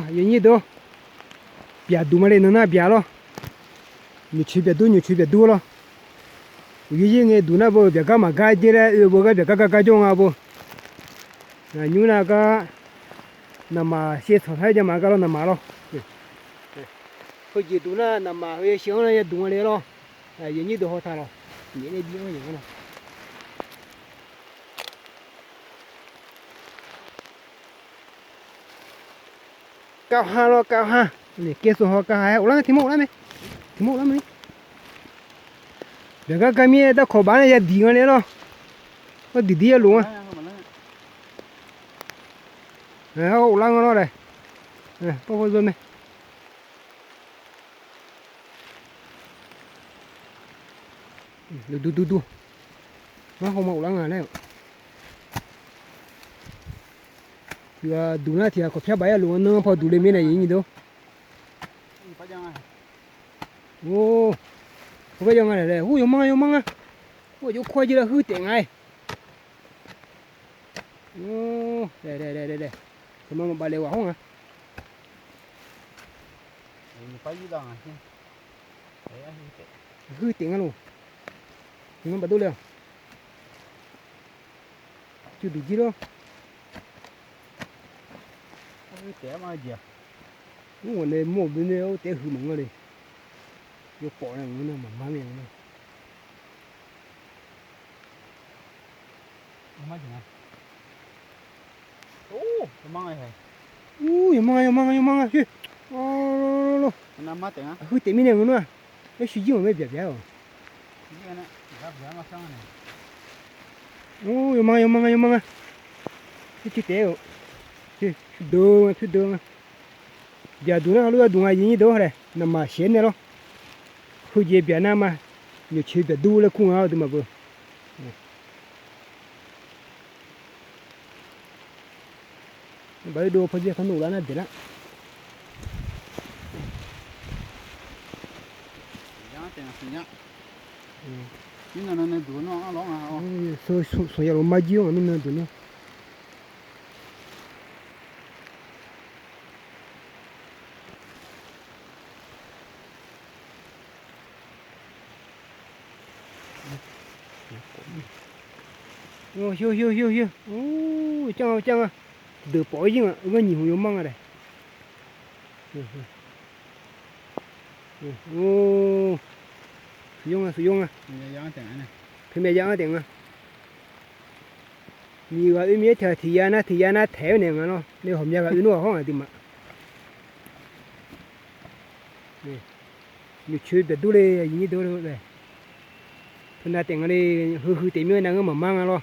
yên như đó bia đủ mà lên nó bia lo nhiều chuyện bia đủ lo cái nghe đủ na bố bia cái mà cái gì đấy bố cái bia cái trong à bố như là cái nằm mà xe thoát hay cho mà cái lo nằm mà lo cái gì đủ na nằm mà cái sáng này đủ mà lên lo yên như đó họ thà lo yên này đi mà lo cao ha lo cao ha này kia số họ cao ha ủa lắm thì một lắm này để cái mi đã khó bán này đi ngon đó có đi luôn á này ủa lắm nó đây này bao giờ này du nó không ủa lắm này đủ na thì có phép bay luôn nó phải đủ lên mấy này gì đâu ô có phải chẳng này đây ui yếm măng á ui chỗ khoai gì là hư tiền ngay ô đây cái măng bà lều không à hư tiền luôn thì nó bắt đầu liền chưa đủ gì đâu té mà gì à? Ủa này mua bên này té hư mỏng rồi, vô bỏ này nó mà má miệng này. Má gì nè? Ô, cái măng này hả? Ui, măng à, chứ. Ô, Nó má té á? hư té miệng nữa, cái suy gì mà bẹp rồi. Cái này, gặp giá mà sang này. Ui, măng à, cái té rồi. Chứ đường giờ đúng là gì đó rồi nằm mà xén này đó khu vực biển Nam mà nhiều chuyện để đu là cũng ao được mà vừa bây giờ phải gì không đủ là được đó nhưng mà nó đủ nó lỏng à số giờ mà nhiều mà mình đủ nữa ô hiu ô chăng à được bỏ gì mà có nhiều măng ở đây ô sử dụng à thì mẹ giang tiền à nhiều cái mía thì nó thèo này mà nó nếu hôm nay cái nó không là gì mà nhiều chuyện để đu lên gì đó đây thế là tiền này hư tiền mía năng mà mang lo